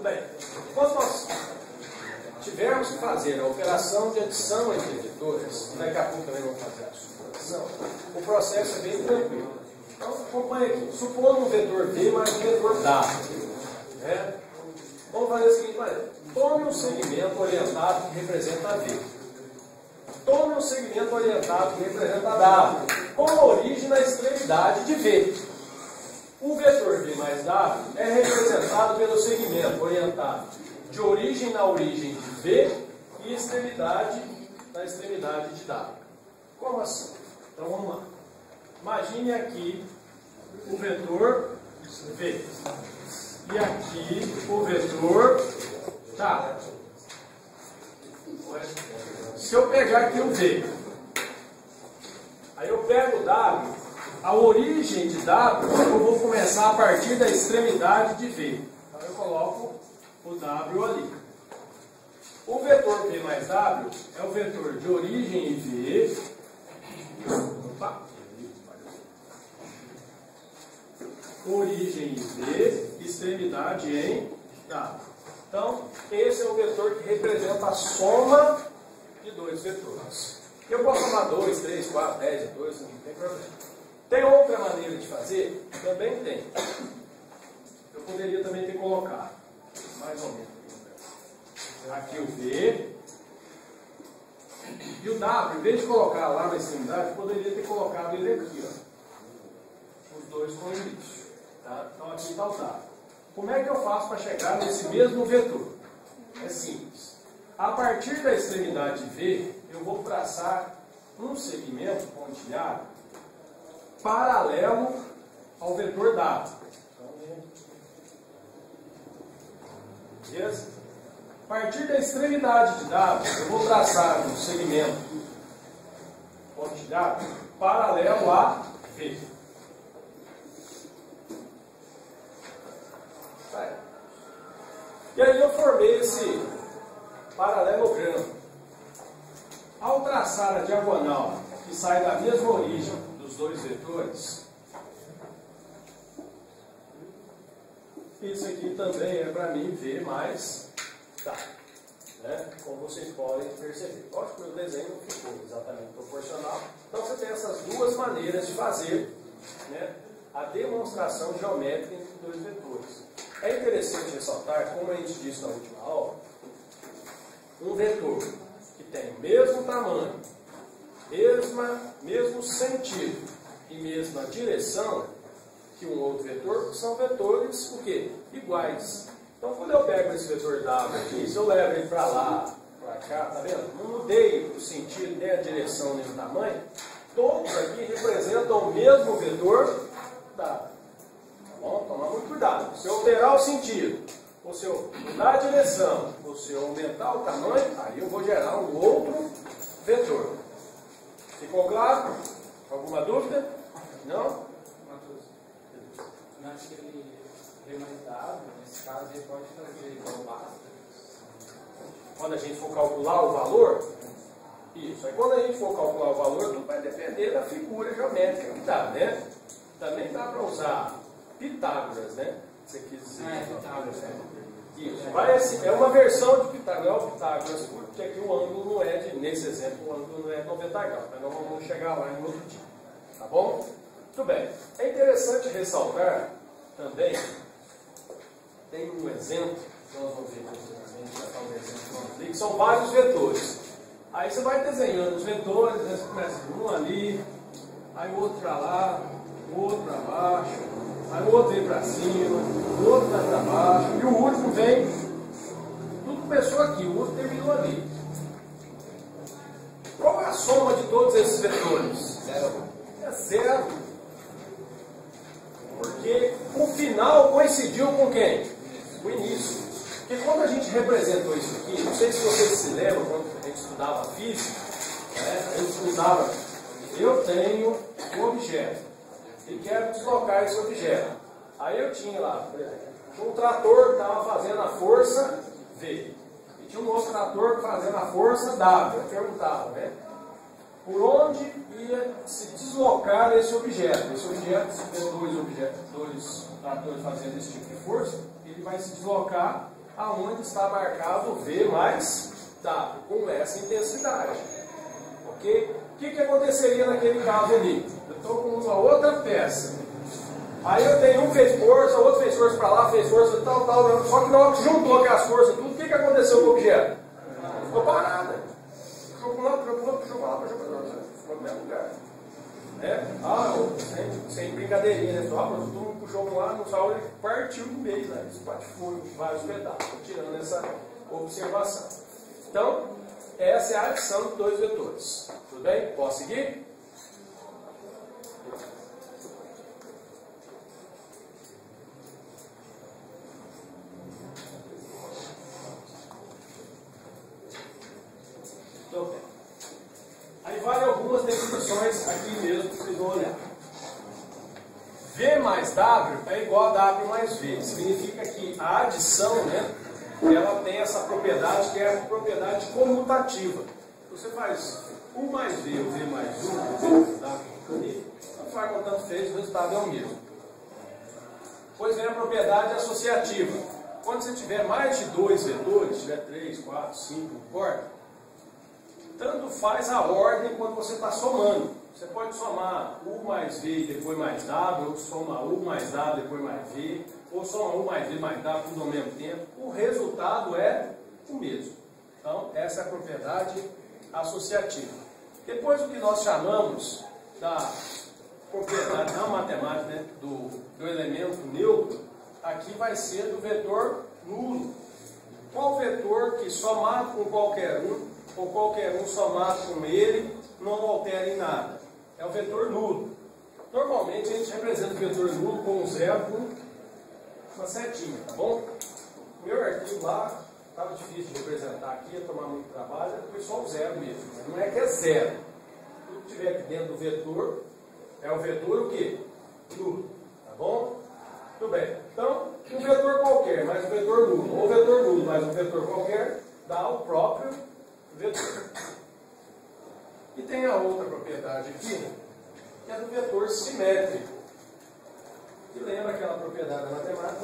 Tudo bem. Quando nós tivermos que fazer a operação de adição entre vetores, daqui a pouco também vamos fazer a subtração, o processo é bem tranquilo. Então, acompanha aqui. Supondo um vetor V mais um vetor W. Né? Vamos fazer a seguinte maneira. Tome um segmento orientado que representa V. Tome um segmento orientado que representa W, com a origem na extremidade de V. O vetor V mais W é representado pelo segmento orientado de origem na origem de V e extremidade na extremidade de W. Como assim? Então vamos lá. Imagine aqui o vetor V. E aqui o vetor W. Se eu pegar aqui o V, aí eu pego o W, a origem de W, eu vou começar a partir da extremidade de V. Então eu coloco o W ali. O vetor V mais W é o vetor de origem em V. Opa. Origem em V, extremidade em W. Então, esse é o vetor que representa a soma de dois vetores. Eu posso somar 2, 3, 4, 10 vetores, não tem problema. Tem outra maneira de fazer? Também tem. Eu poderia também ter colocado, mais ou menos, aqui o V. E o W, em vez de colocar lá na extremidade, eu poderia ter colocado ele aqui, ó. Os dois com início. Tá? Então aqui está o W. Como é que eu faço para chegar nesse mesmo vetor? É simples. A partir da extremidade V, eu vou traçar um segmento pontilhado paralelo ao vetor W. Beleza? A partir da extremidade de W, eu vou traçar um segmento pontilhado paralelo a V. E aí eu formei esse paralelogramo. Ao traçar a diagonal que sai da mesma origem dos dois vetores, isso aqui também é para mim V mais W. Né? Como vocês podem perceber. Lógico que o desenho não ficou exatamente proporcional. Então você tem essas duas maneiras de fazer, né, a demonstração geométrica entre dois vetores. É interessante ressaltar, como a gente disse na última aula, um vetor que tem o mesmo tamanho, mesmo sentido e mesma direção que um outro vetor, são vetores o quê? Iguais. Então quando eu pego esse vetor W aqui, se eu levo ele para lá, para cá, tá vendo? Não mudei o sentido, nem a direção, nem o tamanho. Todos aqui representam o mesmo vetor W. Bom, tomar muito cuidado. Se eu alterar o sentido, ou se eu mudar a direção, ou se eu aumentar o tamanho, aí eu vou gerar um outro vetor. Ficou claro? Alguma dúvida? Não? Acho que ele V mais W, nesse caso, ele pode fazer igual basta. Quando a gente for calcular o valor, isso. Aí quando a gente for calcular o valor, tudo vai depender da figura geométrica que dá, né? Também dá para usar Pitágoras, né? Você quis dizer. Pitágoras, Isso. É uma versão de Pitágoras, é o Pitágoras, porque aqui o ângulo não é nesse exemplo, o ângulo não é 90 graus, mas nós vamos chegar lá em outro dia. Tá bom? Muito bem. É interessante ressaltar também, tem um exemplo, nós vamos ver que são vários vetores. Aí você vai desenhando os vetores, né? Você começa um ali, aí o outro para lá, o outro para baixo, aí o outro vem para cima, o outro vai para baixo, e o último vem, tudo começou aqui, o outro terminou ali. Qual é a soma de todos esses vetores? Zero. É zero. Porque o final coincidiu com quem? O início. Porque quando a gente representou isso aqui, não sei se vocês se lembram, quando a gente estudava física, né, a gente estudava, eu tenho um objeto e quero deslocar esse objeto. Aí eu tinha lá, por exemplo, um trator que estava fazendo a força V. E tinha um outro trator fazendo a força W. Eu perguntava, né? Por onde ia se deslocar esse objeto? Esse objeto, se tiver dois tratores fazendo esse tipo de força, ele vai se deslocar aonde está marcado V mais W, com essa intensidade. Ok? O que aconteceria naquele caso ali? Eu estou com uma outra peça. Aí eu tenho um fez força, outro fez força para lá, fez força tal. Só que na hora que juntou aquelas forças, tudo, o que aconteceu com o objeto? Ficou parada. Puxou para um lado, puxou para o outro, puxou para lá, puxou para o outro. Ficou no mesmo lugar. Sem brincadeirinha, né? Todo mundo puxou para um lado, no salão ele partiu no meio, né? Espatifou em vários pedaços, tirando essa observação. Então, essa é a adição de dois vetores. Tudo bem? Posso seguir? Então, aí vale algumas definições aqui mesmo que vocês vão olhar. V mais W é igual a W mais V. Significa que a adição, né, ela tem essa propriedade que é a propriedade comutativa. Você faz 1 mais V ou V mais 1, V mais W, você vai contando fez, o resultado é o mesmo. Depois vem a propriedade associativa. Quando você tiver mais de dois vetores, tiver 3, 4, 5, não importa, tanto faz a ordem quando você está somando. Você pode somar U mais V e depois mais W, ou soma U mais W e depois mais V, ou soma U mais V mais W tudo ao mesmo tempo. O resultado é o mesmo. Então, essa é a propriedade associativa. Depois, o que nós chamamos da propriedade na matemática, né, do elemento neutro, aqui vai ser do vetor nulo. Qual vetor que somado com qualquer um, ou qualquer um somado com ele, não altera em nada? É o vetor nulo. Normalmente a gente representa o vetor nulo com um zero com uma setinha, tá bom? O meu arquivo lá estava difícil de representar aqui, ia tomar muito trabalho, foi só o zero mesmo. Mas não é que é zero. Tudo que tiver aqui dentro do vetor é o vetor o quê? Nulo. Tá bom? Tudo bem. Então, um vetor qualquer mais um vetor nulo, ou vetor nulo mais um vetor qualquer, dá o próprio vetor. E tem a outra propriedade aqui, que é do vetor simétrico. Que lembra aquela propriedade da matemática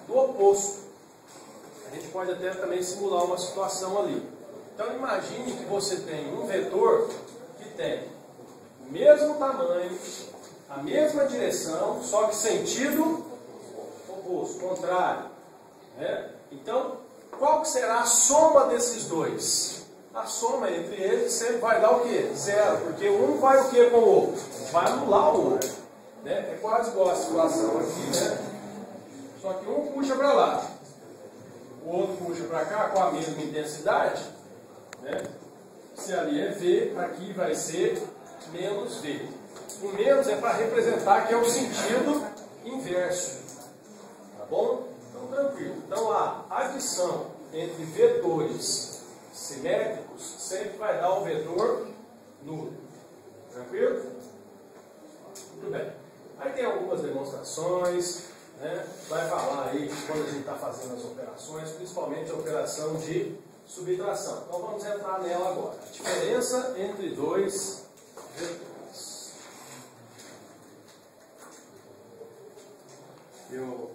do oposto. A gente pode até também simular uma situação ali. Então imagine que você tem um vetor que tem o mesmo tamanho, a mesma direção, só que sentido oposto, contrário. Né? Então, qual que será a soma desses dois? A soma entre eles sempre vai dar o quê? Zero, porque um vai o quê com o outro? Vai anular o outro. Né? É quase igual a situação aqui, né? Só que um puxa para lá, o outro puxa para cá com a mesma intensidade. Né? Se ali é V, aqui vai ser menos V. O menos é para representar que é o sentido inverso. Tá bom? Então, tranquilo. Então, a adição entre vetores simétricos sempre vai dar um vetor nulo. Tranquilo? Muito bem. Aí tem algumas demonstrações, né? Vai falar aí quando a gente está fazendo as operações, principalmente a operação de subtração. Então vamos entrar nela agora. A diferença entre dois vetores. Eu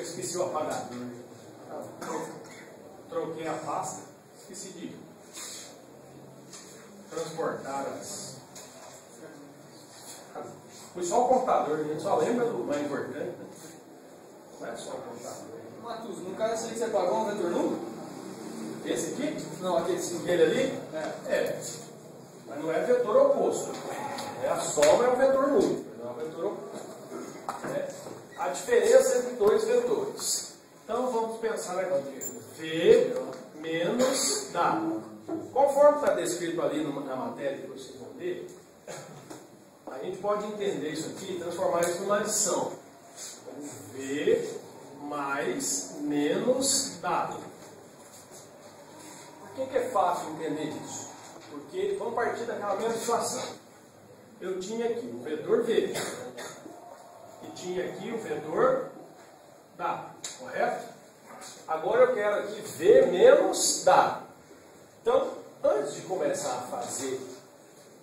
esqueci o apagador. Troquei a pasta, esqueci de transportar as. Foi só o computador, a gente só lembra do mais importante, né? Não é só o computador. Matheus, no caso aí você pagou um vetor nulo? Esse aqui? Não, aquele sim. Aquele ali? É. Mas não é vetor oposto. A soma é o vetor nulo, não é o vetor oposto. A diferença entre dois vetores. Então vamos pensar aqui. V menos W. Conforme está descrito ali na matéria que vocês vão ver, a gente pode entender isso aqui e transformar isso numa adição. V mais menos W. Por que é fácil entender isso? Porque vamos partir daquela mesma situação. Eu tinha aqui o vetor V e tinha aqui o vetor W, correto? Agora eu quero aqui V menos W. Então, antes de começar a fazer,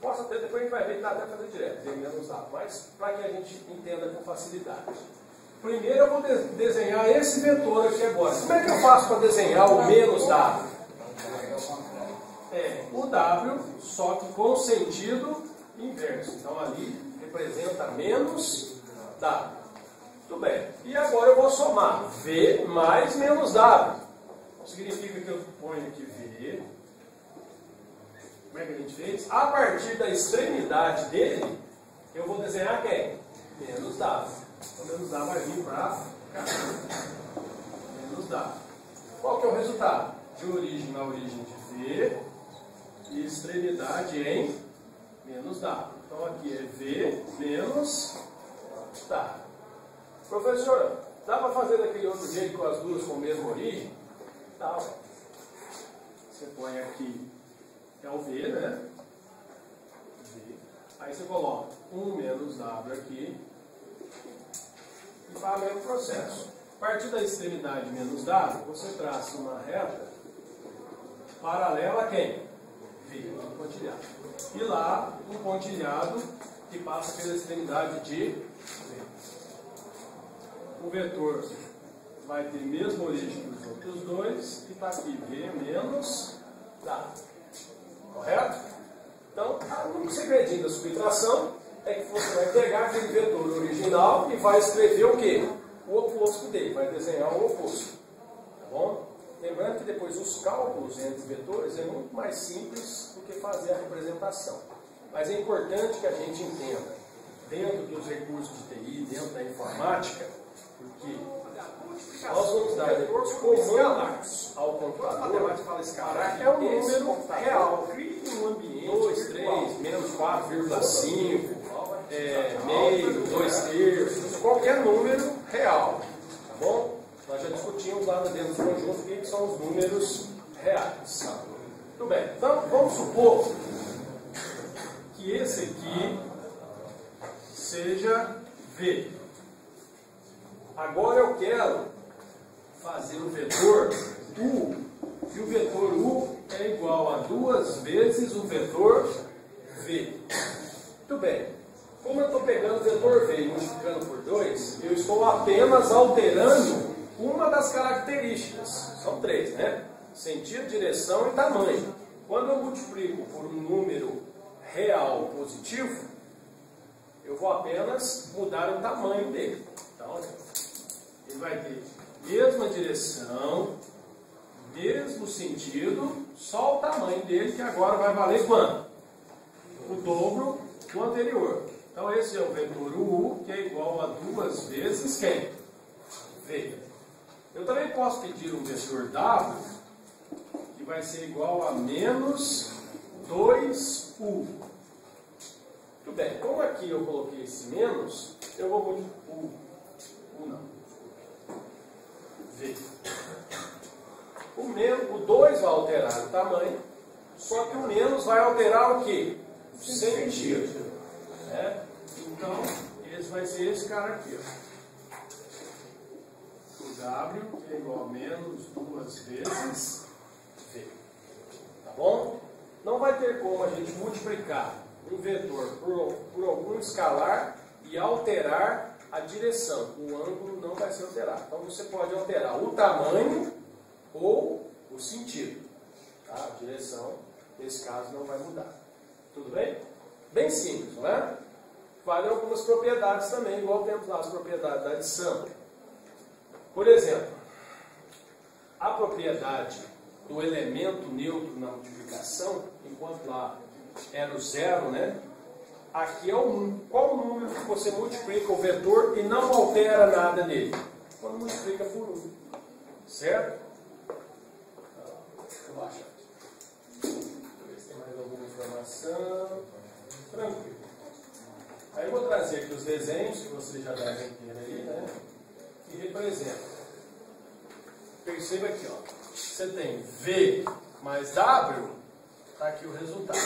posso até, depois a gente vai ver que dá até fazer direto, V menos W, mas para que a gente entenda com facilidade. Primeiro eu vou desenhar esse vetor aqui agora. Como é que eu faço para desenhar o menos W? É o W, só que com sentido inverso. Então ali representa menos W. Tudo bem. E agora eu vou somar V mais menos W. Significa que eu ponho aqui V. Como é que a gente fez? A partir da extremidade dele, eu vou desenhar quem? Menos W. Então menos W vai vir para cá. Menos W. Qual que é o resultado? De origem na origem de V e extremidade em menos W. Então aqui é V menos W. Professor, dá para fazer daquele outro jeito com as duas com a mesma origem? Dá. Você põe aqui, é o V, né? V. Aí você coloca 1 menos W aqui e faz o mesmo processo. A partir da extremidade menos W, você traça uma reta paralela a quem? V, um pontilhado. E lá, um pontilhado que passa pela extremidade de V. O vetor vai ter a mesma origem que os outros dois, e está aqui V menos W. Correto? Então, o único segredinho da subtração é que você vai pegar aquele vetor original e vai escrever o quê? O oposto dele, vai desenhar o oposto. Tá bom? Lembrando que depois os cálculos entre vetores é muito mais simples do que fazer a representação. Mas é importante que a gente entenda, dentro dos recursos de TI, dentro da informática, porque nós vamos dar depois comandos ao computador para é um número real. Um ambiente 2, 3, menos 4,5, meio, 2 terços, qualquer número real. Tá bom? Nós já discutimos lá dentro do conjunto o que são os números reais. Tudo bem. Então, vamos supor que esse aqui seja V. Agora eu quero fazer o vetor U, e o vetor U é igual a 2 vezes o vetor V. Muito bem. Como eu estou pegando o vetor V e multiplicando por 2, eu estou apenas alterando uma das características. São 3, né? Sentido, direção e tamanho. Quando eu multiplico por um número real positivo, eu vou apenas mudar o tamanho dele. Então, ele vai ter mesma direção, mesmo sentido, só o tamanho dele, que agora vai valer quanto? O dobro do anterior. Então esse é o vetor U, que é igual a 2 vezes quem? V. Eu também posso pedir um vetor W, que vai ser igual a menos 2U. Muito bem, como aqui eu coloquei esse menos, eu vou multiplicar U não. V. O 2 vai alterar o tamanho, só que o menos vai alterar o quê? O sentido. Né? Então, esse vai ser esse cara aqui. Ó. O W é igual a menos 2 vezes V. Tá bom? Não vai ter como a gente multiplicar um vetor por algum escalar e alterar a direção. O ângulo não vai ser alterado. Então você pode alterar o tamanho ou o sentido. Tá? A direção, nesse caso, não vai mudar. Tudo bem? Bem simples, não é? Vale algumas propriedades também, igual temos lá as propriedades da adição. Por exemplo, a propriedade do elemento neutro na multiplicação, enquanto lá era o 0, né? Aqui é o 1. Qual o número que você multiplica o vetor e não altera nada nele? Quando multiplica por 1. Certo? Deixa eu baixar aqui. Deixa eu ver se tem mais alguma informação. Tranquilo. Aí eu vou trazer aqui os desenhos que vocês já devem ter aí, né? Que representam. Perceba aqui, ó. Você tem V mais W, está aqui o resultado.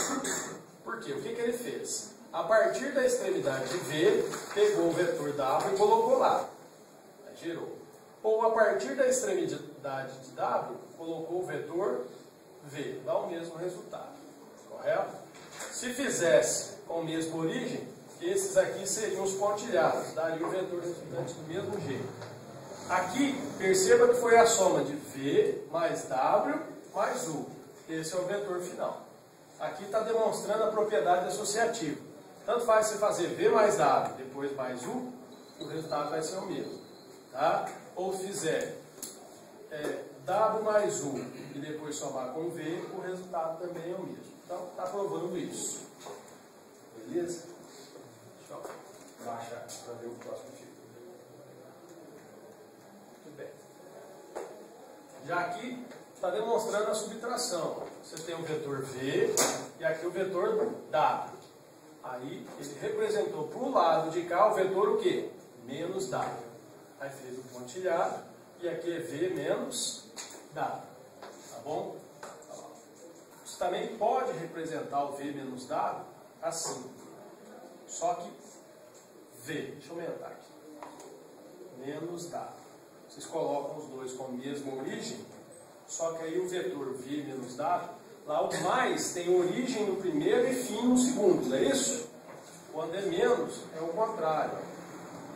Por quê? O que ele fez? A partir da extremidade de V, pegou o vetor W e colocou lá. Aí tirou. Ou a partir da extremidade de W, colocou o vetor V. Dá o mesmo resultado. Correto? Se fizesse com a mesma origem, o Esses aqui seriam os pontilhados, daria o vetor resultante do mesmo jeito. Aqui, perceba que foi a soma de V mais W mais U. Esse é o vetor final. Aqui está demonstrando a propriedade associativa. Tanto faz você fazer V mais W, depois mais U, o resultado vai ser o mesmo. Tá? Ou se fizer W mais U e depois somar com V, o resultado também é o mesmo. Então, está provando isso. Beleza? Deixa eu baixar para ver o próximo tipo. Muito bem. Já aqui está demonstrando a subtração. Você tem o vetor V e aqui o vetor W. Aí ele representou para o lado de cá o vetor o quê? Menos W. Aí fez o pontilhado e aqui é V menos W. Tá bom? Você também pode representar o V menos W assim. Só que V, deixa eu aumentar aqui. Menos W. Vocês colocam os dois com a mesma origem, só que aí o vetor V menos W, lá o mais tem origem no primeiro e fim no segundo, não é isso? Quando é menos, é o contrário.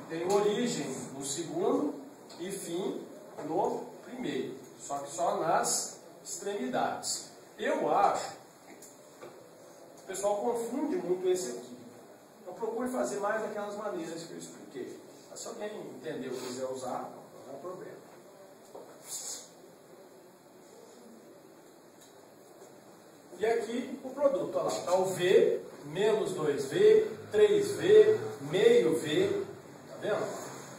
Tem origem no segundo e fim no primeiro, só que só nas extremidades. Eu acho que o pessoal confunde muito esse aqui. Então procure fazer mais daquelas maneiras que eu expliquei. Mas se alguém entendeu e quiser usar, não há problema. E aqui o produto, olha lá, está o V, menos 2V, 3V, meio V, tá vendo?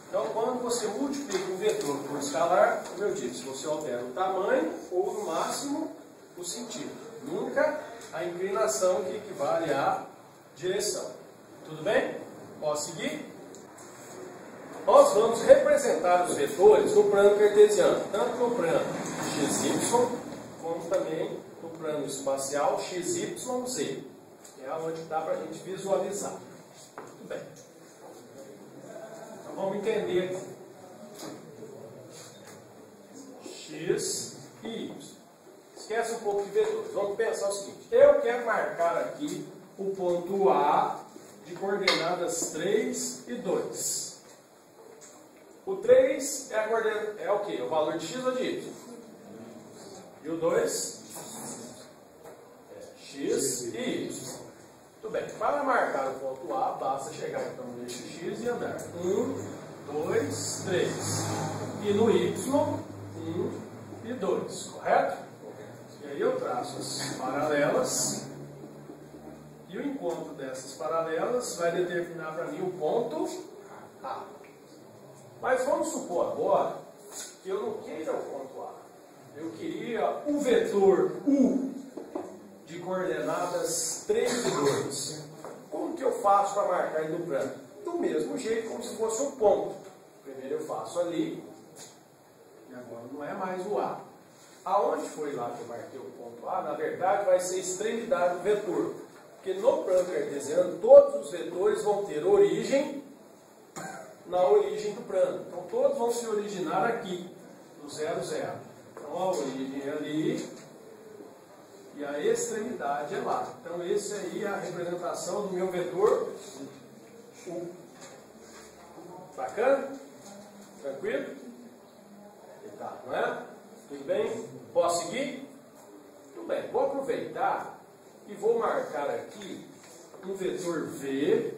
Então quando você multiplica um vetor por um escalar, como eu disse, você altera o tamanho ou no máximo o sentido. Nunca a inclinação que equivale à direção. Tudo bem? Posso seguir? Nós vamos representar os vetores no plano cartesiano, tanto no plano XY, como também no plano espacial XYZ, que é onde dá para a gente visualizar. Muito bem. Então vamos entender aqui. X e Y. Esquece um pouco de vetores. Vamos pensar o seguinte. Eu quero marcar aqui o ponto A de coordenadas 3 e 2. O 3 é o quê? O valor de x ou de y? E o 2? X e y. Muito bem. Para marcar o ponto A, basta chegar então no eixo x e andar 1, 2, 3. E no y, 1 e 2. Correto? E aí eu traço as paralelas. E o encontro dessas paralelas vai determinar para mim o ponto A. Mas vamos supor agora que eu não queira o ponto A. Eu queria o vetor U de coordenadas 3 e 2. Como que eu faço para marcar ele no plano? Do mesmo jeito, como se fosse um ponto. Primeiro eu faço ali, e agora não é mais o A. Aonde foi lá que eu marquei o ponto A? Na verdade vai ser a extremidade do vetor. Porque no plano cartesiano, todos os vetores vão ter origem na origem do plano. Então todos vão se originar aqui, no 0, 0. Então a origem é ali e a extremidade é lá. Então esse aí é a representação do meu vetor U. Bacana? Tranquilo? Tá, não é? Tudo bem? Posso seguir? Tudo bem. Vou aproveitar e vou marcar aqui um vetor V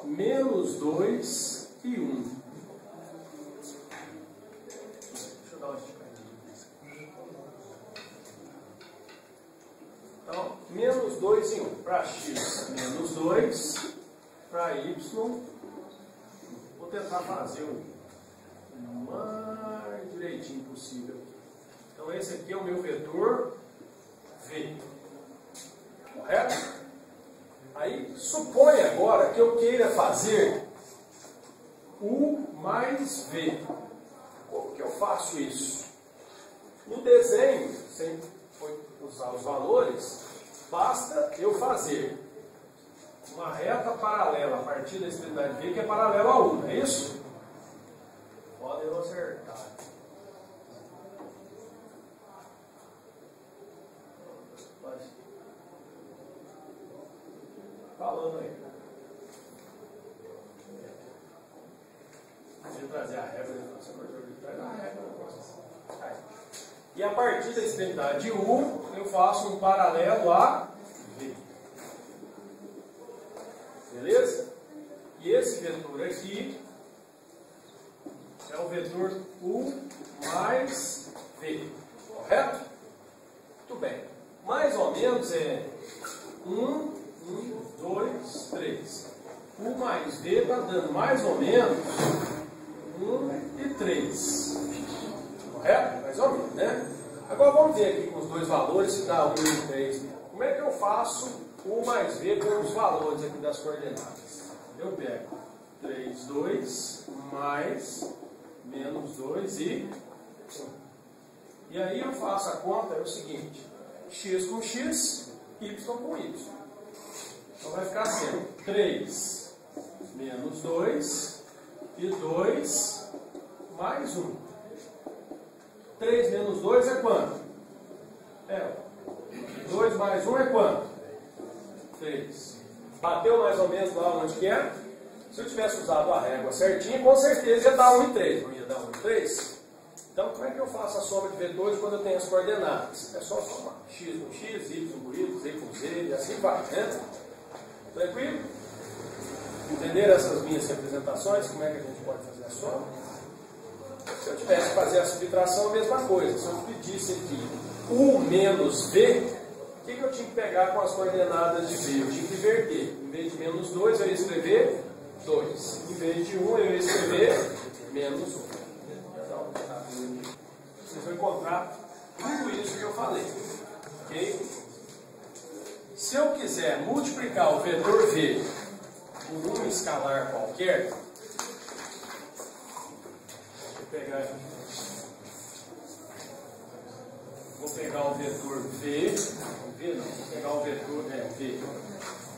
menos 2 e 1. Deixa eu dar uma esticadinha. Então, menos 2 e 1. Para x, menos 2. Para y, vou tentar fazer o mais direitinho possível. Então, esse aqui é o meu vetor V. Correto? Aí, supõe agora que eu queira fazer U mais V. Como que eu faço isso? No desenho, sem usar os valores, basta eu fazer uma reta paralela a partir da extremidade V, que é paralela a U, não é isso? Podem não acertar. Falando aí. trazer a régua, traz a régua. E a partir da extremidade U, eu faço um paralelo a V. Beleza? E esse vetor aqui é o vetor U mais V. Correto? Muito bem. Mais ou menos é 1, 2, 3. U mais V está dando mais ou menos 1 e 3. Correto? Mais ou menos, né? Agora vamos ver aqui com os dois valores se dá 1 e 3. Como é que eu faço U mais V com os valores aqui das coordenadas? Eu pego 3, 2, mais, menos 2 e 1. E aí eu faço a conta, é o seguinte, x com x, y com y. Então vai ficar assim, 3 menos 2 e 2 mais 1. 3 menos 2 é quanto? 2 mais 1 é quanto? 3. Bateu mais ou menos lá onde que é? Se eu tivesse usado a régua certinha, com certeza ia dar 1 e 3. Não ia dar 1 e 3? Então, como é que eu faço a soma de vetores quando eu tenho as coordenadas? É só somar x com x, y com y, z com z, e assim vai, né? Tranquilo? Entenderam essas minhas representações? Como é que a gente pode fazer a soma? Se eu tivesse que fazer a subtração, a mesma coisa. Se eu pedisse aqui U menos V, o que eu tinha que pegar com as coordenadas de V? Eu tinha que inverter. Em vez de menos 2, eu ia escrever 2. Em vez de 1, eu ia escrever menos 1. Então, vocês vão encontrar tudo isso que eu falei. Ok? Se eu quiser multiplicar o vetor V por um escalar qualquer, vou pegar o vetor V, vou pegar o vetor V,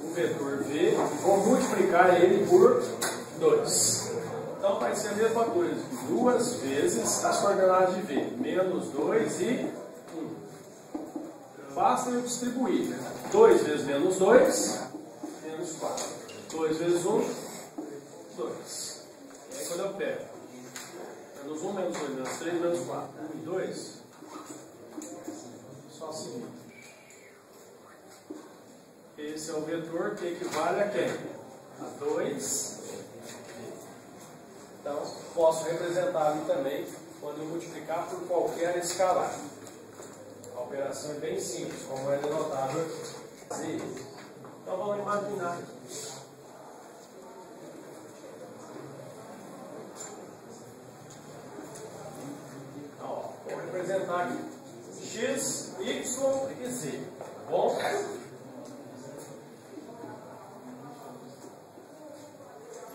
o vetor V e vou multiplicar ele por 2. Então vai ser a mesma coisa, 2 vezes as coordenadas de V, menos 2 e 1. Basta eu distribuir, 2 vezes menos 2, menos 4. 2 vezes 1, 2. E aí quando eu pego menos 1, menos 2, menos 3, menos 4, 1 e 2, só seguir. Esse é o vetor que equivale a quem? A 2. Então, posso representar ali também quando eu multiplicar por qualquer escalar. A operação é bem simples, como é denotável Z. Então, vamos imaginar. Vou representar aqui x, y e z. Bom?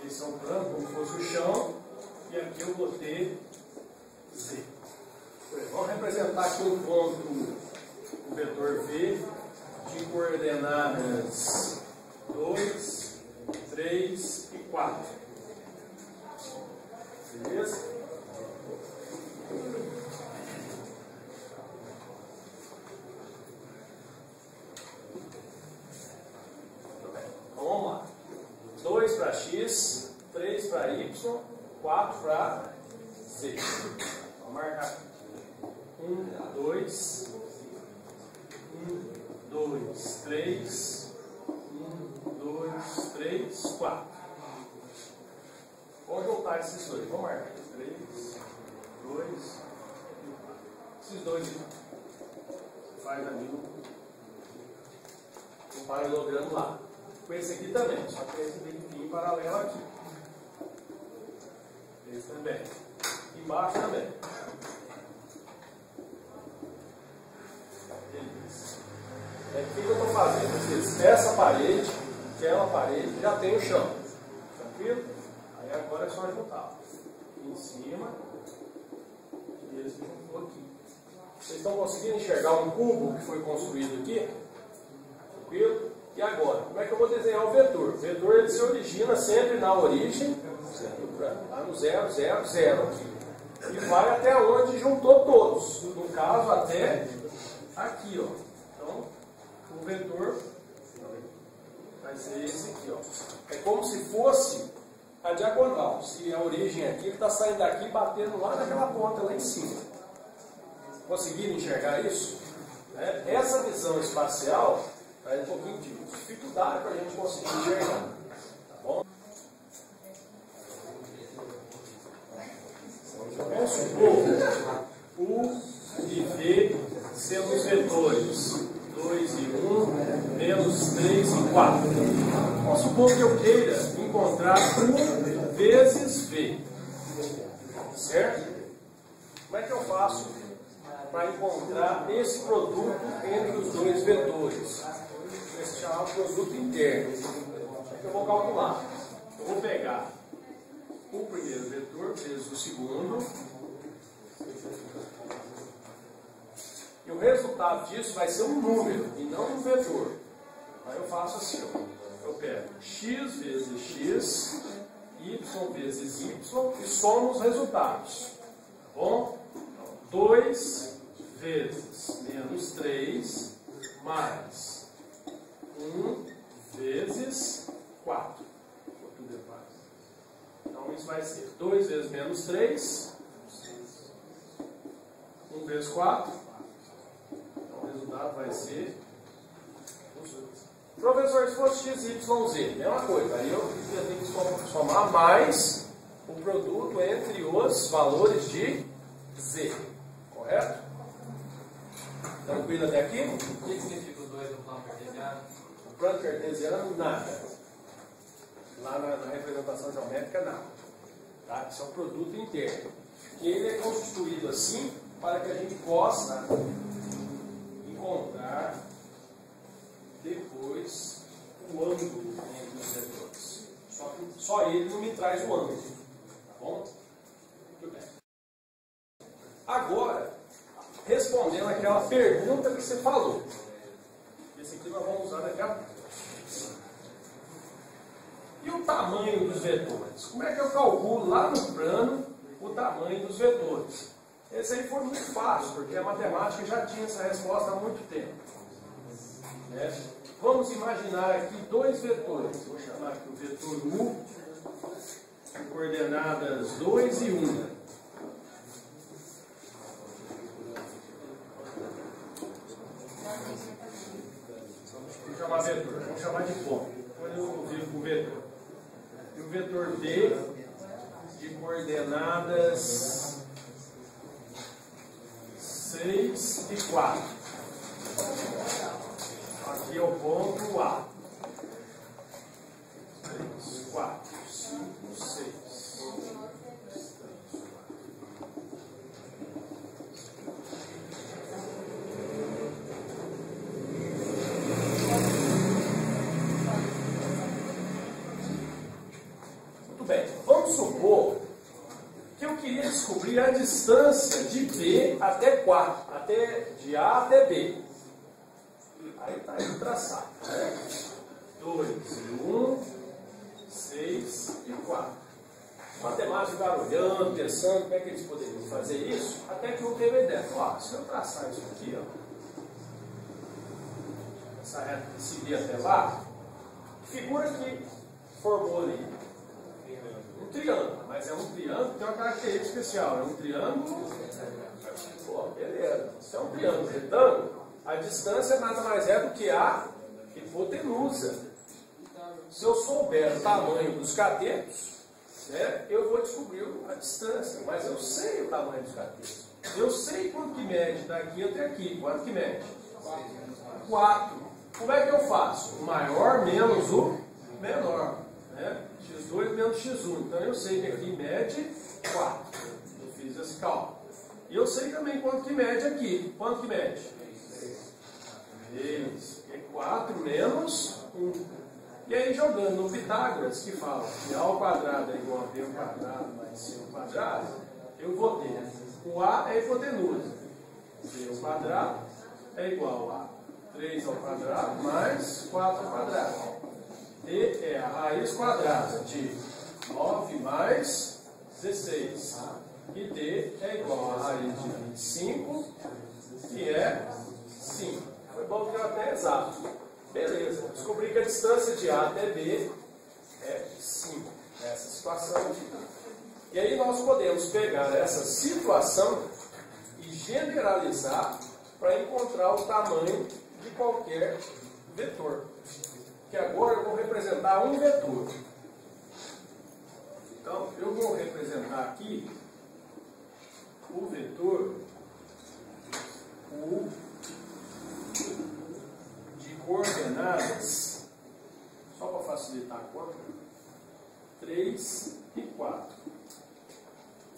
Esse é um plano, como se fosse o chão, e aqui eu botei z. Vamos representar aqui um ponto, o vetor V, de coordenadas 2, 3 e 4. Beleza? Vamos lá. 2 para x, 3 para y, 4 para z. Vamos marcar. 1, 2, 2, 3, 2, 3, 4. Vamos juntar esses dois. Vamos marcar. 3, 2, esses dois aqui. Faz ali um paralelogramo lá. Com esse aqui também, só que esse tem que ir em paralelo aqui. Esse também. Embaixo também. Beleza. O que eu estou fazendo? Essa parede, aquela parede, já tem o chão. Tranquilo? Aí agora é só juntar. Aqui em cima. E esse juntou aqui. Vocês estão conseguindo enxergar um cubo que foi construído aqui? Tranquilo? E agora, como é que eu vou desenhar o vetor? O vetor ele se origina sempre na origem, lá no 0, 0, 0 aqui. E vai até onde juntou todos. No caso, até aqui, ó. Então, o vetor vai ser esse aqui, ó. É como se fosse a diagonal. Se a origem aqui, ele está saindo daqui e batendo lá naquela ponta lá em cima. Conseguiram enxergar isso? Essa visão espacial traz um pouquinho de dificuldade para a gente conseguir enxergar. Tá bom? Vamos supor U e V sendo os vetores 2 e 1, menos 3 e 4. Vamos supor que eu queira encontrar U vezes V. Certo? Como é que eu faço para encontrar esse produto entre os dois vetores? Esse é chamado produto interno. Como é que eu vou calcular? Eu vou pegar o primeiro vetor vezes o segundo. E o resultado disso vai ser um número e não um vetor. Aí eu faço assim, eu pego x vezes x, y vezes y e somo os resultados. Tá bom? 2 vezes menos 3 mais 1 vezes 4. Então isso vai ser 2 vezes menos 3, 1 vezes 4. Então o resultado vai ser... Professor, se fosse x, y, z, mesma coisa. Aí eu tenho que somar mais o produto entre os valores de z. Correto? Tranquilo até aqui? O que significa os dois no plano cartesiano? O plano cartesiano, nada. Lá na representação geométrica, nada. Tá? Isso é um produto interno. E ele é constituído assim para que a gente possa encontrar depois o ângulo entre os vetores. Só ele não me traz o ângulo. Tá bom? Muito bem. Agora, respondendo aquela pergunta que você falou. Esse aqui nós vamos usar daqui a pouco. E o tamanho dos vetores? Como é que eu calculo lá no plano o tamanho dos vetores? Esse aí foi muito fácil, porque a matemática já tinha essa resposta há muito tempo. Vamos imaginar aqui dois vetores. Vou chamar aqui o vetor U, com coordenadas 2 e 1. Vamos chamar de ponto. Olha o vetor. E o vetor D de coordenadas 6 e 4. Aqui é o ponto A. 3, 4, 5, 6. Vamos supor que eu queria descobrir a distância de B até 4, de A até B. Aí está aí o traçado. 2 e 1, 6 e 4. Matemáticos ficaram olhando, pensando como é que eles poderiam fazer isso, até que eu teve a ideia. Se eu traçar isso aqui, essa reta que seguir até lá, figura que formou ali um triângulo, mas é um triângulo que tem uma característica especial, é um triângulo, beleza, se é um triângulo retângulo, a distância nada mais é do que a hipotenusa. Se eu souber o tamanho dos catetos, eu vou descobrir a distância, mas eu sei o tamanho dos catetos. Eu sei quanto que mede daqui até aqui, quanto que mede? 4. Como é que eu faço? O maior menos o menor. X2 menos X1. Então eu sei que aqui mede 4. Eu fiz esse cálculo. E eu sei também quanto que mede aqui. Quanto que mede? 3. É 4 menos 1. E aí jogando no Pitágoras, que fala que A ao quadrado é igual a B ao quadrado mais C ao quadrado, eu vou ter o A é a hipotenusa. B ao quadrado é igual a 3 ao quadrado mais 4 ao quadrado. D é a raiz quadrada de 9 mais 16. E D é igual a raiz de 25, que é 5. Foi bom que eu até exato. Beleza, descobri que a distância de A até B é 5. Essa situação aqui. E aí nós podemos pegar essa situação e generalizar para encontrar o tamanho de qualquer vetor. Que agora eu vou representar um vetor. Então, eu vou representar aqui o vetor U de coordenadas, só para facilitar a conta, 3 e 4.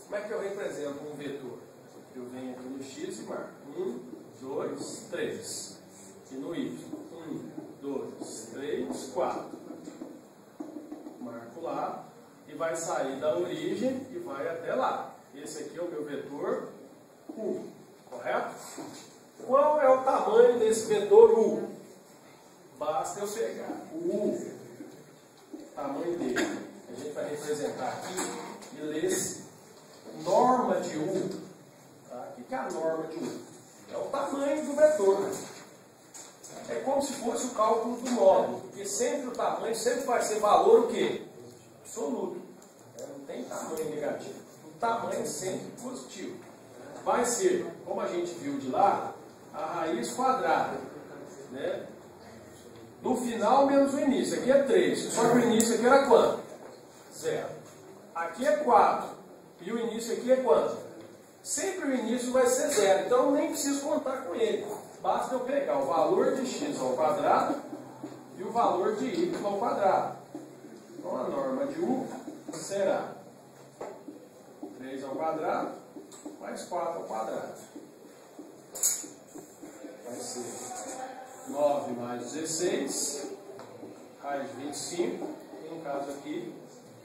Como é que eu represento um vetor? Eu venho aqui no X e marco 1, 2, 3. E no Y, 1, 2, 3, 4. Marco lá e vai sair da origem e vai até lá. Esse aqui é o meu vetor U, correto? Qual é o tamanho desse vetor U? Basta eu pegar o U, o tamanho dele. A gente vai representar aqui e ler norma de U. Tá? O que é a norma de U? É o tamanho do vetor. É como se fosse o cálculo do módulo, porque sempre o tamanho sempre vai ser valor o quê? Absoluto. Não tem tamanho negativo. O tamanho é sempre positivo. Vai ser, como a gente viu de lá, a raiz quadrada. Né? No final menos o início. Aqui é 3. Só que o início aqui era quanto? 0. Aqui é 4. E o início aqui é quanto? Sempre o início vai ser 0. Então eu nem preciso contar com ele. Basta eu pegar o valor de x ao quadrado e o valor de y ao quadrado. Então a norma de U será 3 ao quadrado mais 4 ao quadrado. Vai ser 9 mais 16, raiz de 25, e no caso aqui,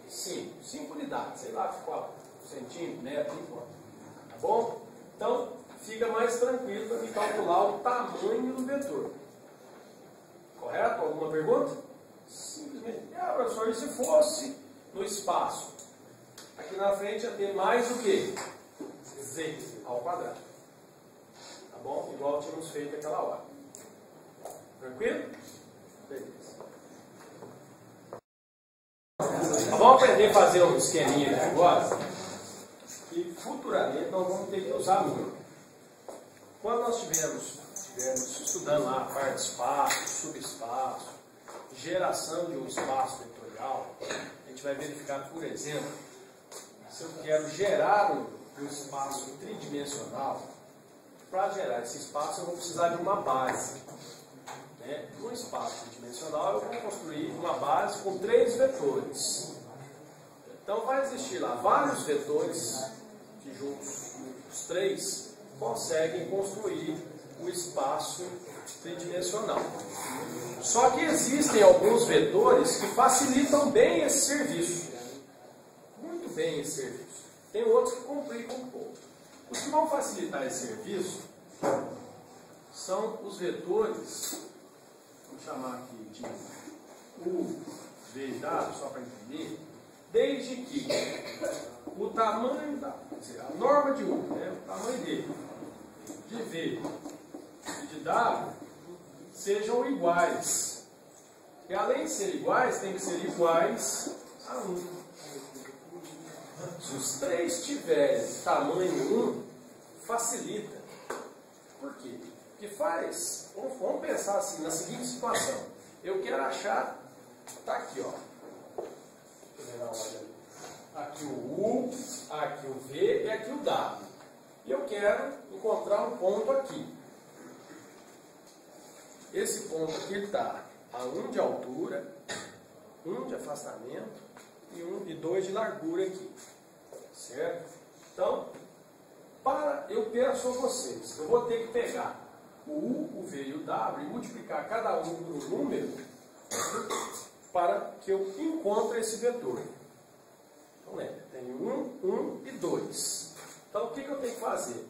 5. 5 unidades, sei lá, 4 centímetros, metro, não importa. Tá bom? Então, fica mais tranquilo para me calcular o tamanho do vetor. Correto? Alguma pergunta? Simplesmente. Professor, e se fosse no espaço? Aqui na frente ia ter mais o quê? Z ao quadrado. Tá bom? Igual tínhamos feito aquela hora. Tranquilo? Beleza. Vamos aprender a fazer um esqueminha aqui agora. E futuramente nós vamos ter que usar muito. Quando nós estivermos estudando lá a parte de espaço, subespaço, geração de um espaço vetorial, a gente vai verificar, por exemplo, se eu quero gerar um espaço tridimensional, para gerar esse espaço eu vou precisar de uma base. Né? No espaço tridimensional eu vou construir uma base com 3 vetores. Então vai existir lá vários vetores que juntos os 3 conseguem construir o espaço tridimensional. Só que existem alguns vetores que facilitam bem esse serviço. Muito bem esse serviço. Tem outros que complicam um pouco. Os que vão facilitar esse serviço são os vetores, vamos chamar aqui de U, V e W, só para entender, desde que o tamanho quer dizer, a norma de U, né, o tamanho dele, de V e de W, sejam iguais. E além de ser iguais, tem que ser iguais a 1. Se os 3 tiverem tamanho 1, facilita. Por quê? Porque faz, vamos pensar assim, na seguinte situação. Eu quero achar, está aqui, ó. Deixa eu ver na ordem. Aqui o U, aqui o V e aqui o W. E eu quero encontrar um ponto aqui. Esse ponto aqui está a 1 de altura, 1 de afastamento e 2 de largura aqui. Certo? Então, eu peço a vocês, eu vou ter que pegar o U, o V e o W e multiplicar cada um por um número para que eu encontre esse vetor. Então, lembra, tem 1 e 2. Então, o que eu tenho que fazer?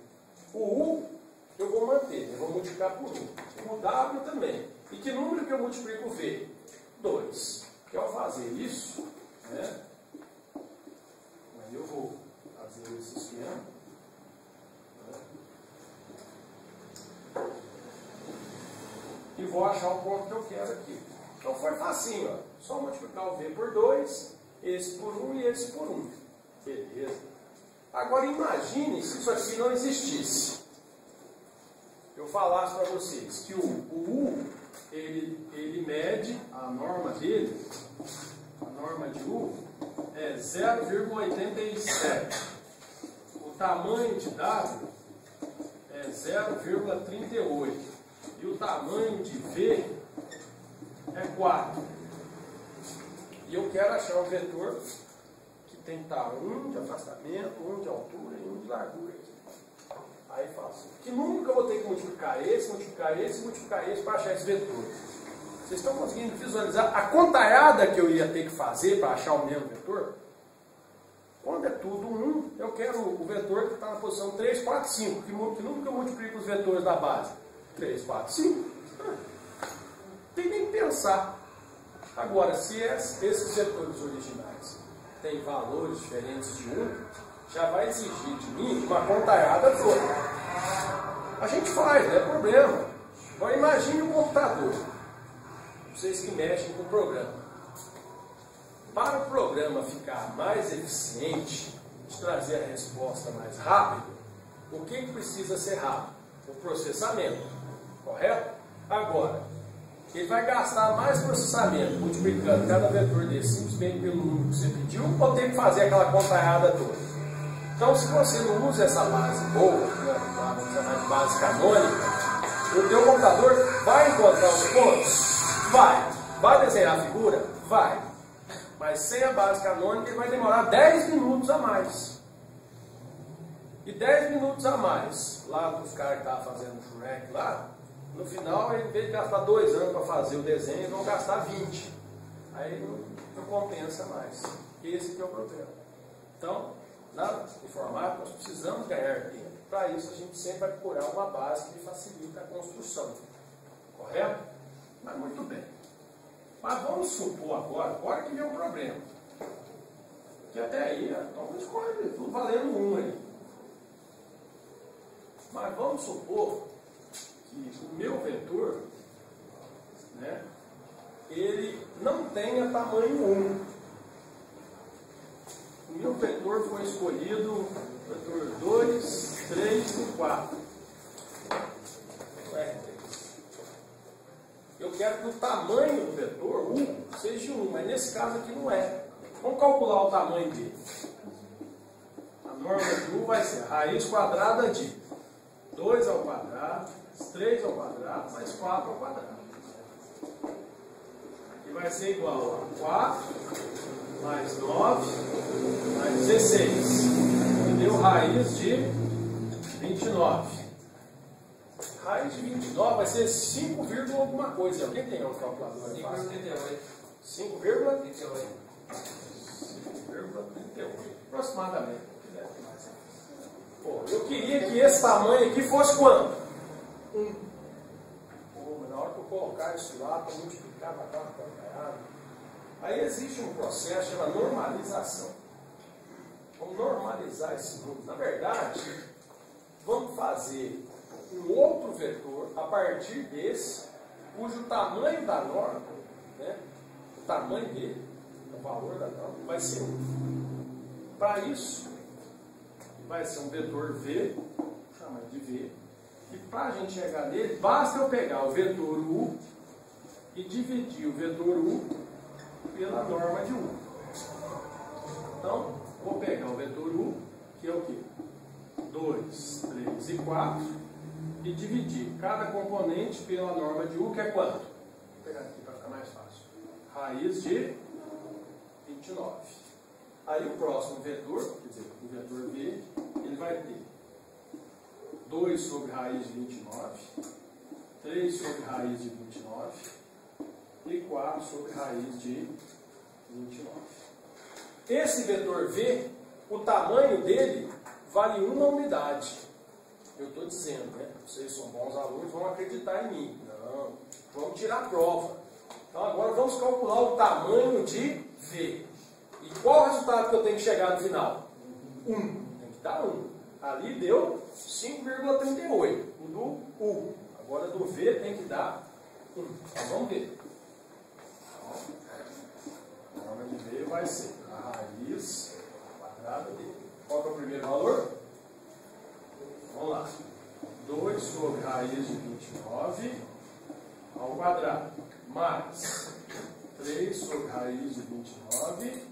O U eu vou manter, eu vou multiplicar por 1. O W também. E que número que eu multiplico o V? 2. Que ao fazer isso, né, aí eu vou fazer esse esquema. E vou achar o ponto que eu quero aqui. Então foi facinho, ó. Só multiplicar o V por 2 esse por 1 e esse por 1. Beleza. Agora imagine se isso aqui não existisse. Eu falasse para vocês que o U, ele mede, a norma dele, a norma de U, é 0,87. O tamanho de W é 0,38. E o tamanho de V é 4. E eu quero achar um vetor que tem que estar 1 de afastamento, 1 de altura e 1 de largura. Aí faço. Que nunca vou ter que multiplicar esse para achar esse vetor. Vocês estão conseguindo visualizar a contaiada que eu ia ter que fazer para achar o mesmo vetor? Quando é tudo 1, eu quero o vetor que está na posição 3, 4, 5, que nunca multiplica os vetores da base. 3, 4, 5. Tem nem que pensar. Agora, se esses vetores originais têm valores diferentes de 1, já vai exigir de mim uma contaiada toda. A gente faz, não é problema. Agora imagine um computador. Vocês que mexem com o programa. Para o programa ficar mais eficiente, de trazer a resposta mais rápido, o que precisa ser rápido? O processamento. Correto? Agora, ele vai gastar mais processamento multiplicando cada vetor desse simplesmente pelo número que você pediu, ou tem que fazer aquela contaiada toda? Então, se você não usa essa base boa, vamos chamar de base canônica, o teu computador vai encontrar os pontos? Vai. Vai desenhar a figura? Vai. Mas sem a base canônica ele vai demorar 10 minutos a mais. E 10 minutos a mais, lá para os caras que estavam fazendo o Shrek lá, no final, em vez de gastar 2 anos para fazer o desenho, eles vão gastar 20. Aí não compensa mais. Esse que é o problema. Então, na informática, nós precisamos ganhar tempo. Para isso, a gente sempre vai procurar uma base que facilita a construção. Correto? Mas muito bem. Mas vamos supor agora que vem um problema. Que até aí, talvez escolhe tudo valendo 1 aí. Mas vamos supor que o meu vetor, né, ele não tenha tamanho 1. O meu vetor foi escolhido, vetor 2, 3 e 4. Eu quero que o tamanho do vetor 1 seja 1, mas nesse caso aqui não é. Vamos calcular o tamanho dele. A norma de 1 vai ser a raiz quadrada de 2 ao quadrado, 3 ao quadrado, mais 4 ao quadrado. E vai ser igual a 4 mais 9 mais 16. Que deu raiz de 29. Raiz de 29 vai ser 5, alguma coisa. Alguém tem um calculador? 5,38. 5,38. Aproximadamente. Pô, eu queria que esse tamanho aqui fosse quanto? 1. Mas na hora que eu colocar isso lá, para multiplicar, para dar uma contaiada. Aí existe um processo chamado normalização. Vamos normalizar esse número. Na verdade, vamos fazer um outro vetor a partir desse, cujo tamanho da norma, né, o tamanho dele, o valor da norma, vai ser 1. Para isso, vai ser um vetor V, chama de V, e para a gente chegar nele, basta eu pegar o vetor U e dividir o vetor U pela norma de U. Então, vou pegar o vetor U, que é o quê? 2, 3 e 4, e dividir cada componente pela norma de U, que é quanto? Vou pegar aqui para ficar mais fácil. Raiz de 29. Aí o próximo vetor, quer dizer, o vetor V, ele vai ter 2 sobre raiz de 29, 3 sobre raiz de 29 e 4 sobre raiz de 29. Esse vetor V, o tamanho dele vale 1 unidade. Eu estou dizendo, né? Vocês são bons alunos, vão acreditar em mim. Não, vamos tirar a prova. Então agora vamos calcular o tamanho de V. E qual o resultado que eu tenho que chegar no final? 1. Tem que dar 1. Ali deu 5,38. O do U. Agora do V tem que dar 1. Então vamos ver. A norma de V vai ser a quadrada dele. Qual que é o primeiro valor? Vamos lá. 2 sobre raiz de 29 ao quadrado, mais 3 sobre raiz de 29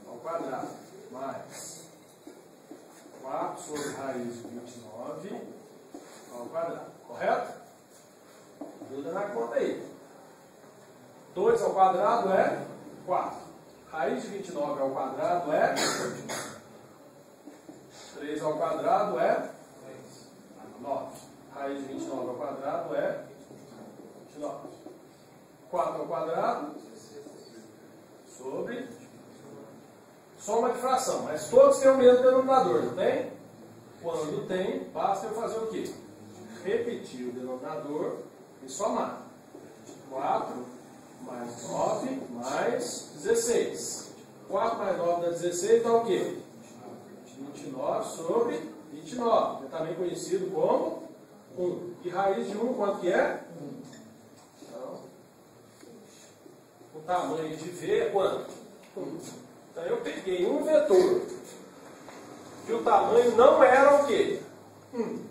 ao quadrado, mais 4 sobre raiz de 29 ao quadrado. Correto? Ajuda na conta aí. 2 ao quadrado é 4. Raiz de 29 ao quadrado é 3 ao quadrado é 9. Raiz de 29 ao quadrado é 29. 4 ao quadrado sobre soma de fração. Mas todos têm o mesmo denominador, não tem? Quando tem, basta eu fazer o quê? Repetir o denominador e somar. 4 mais 9 mais 16. 4 mais 9 dá 16, dá o quê? 29 sobre 29, que é também conhecido como 1. E raiz de 1, quanto que é? 1. Então, o tamanho de V é quanto? 1. Então, eu peguei um vetor que o tamanho não era o quê? 1.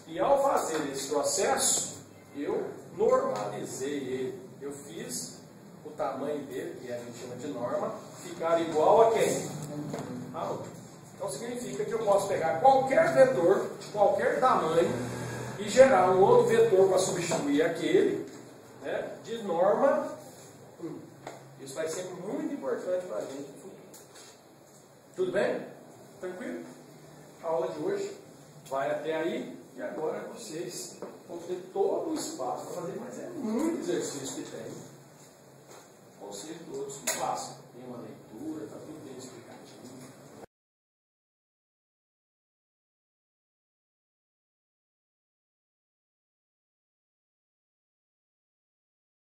E ao fazer esse processo, eu normalizei ele. Eu fiz o tamanho dele, que a gente chama de norma, ficar igual a quem? A 1. Então significa que eu posso pegar qualquer vetor, qualquer tamanho, e gerar um outro vetor para substituir aquele, né, de norma 1. Isso vai ser muito importante para a gente no futuro. Tudo bem? Tranquilo? A aula de hoje vai até aí, e agora vocês vão ter todo o espaço para fazer, mas é muito exercício que tem. Vão ser todos que façam. Tem uma leitura.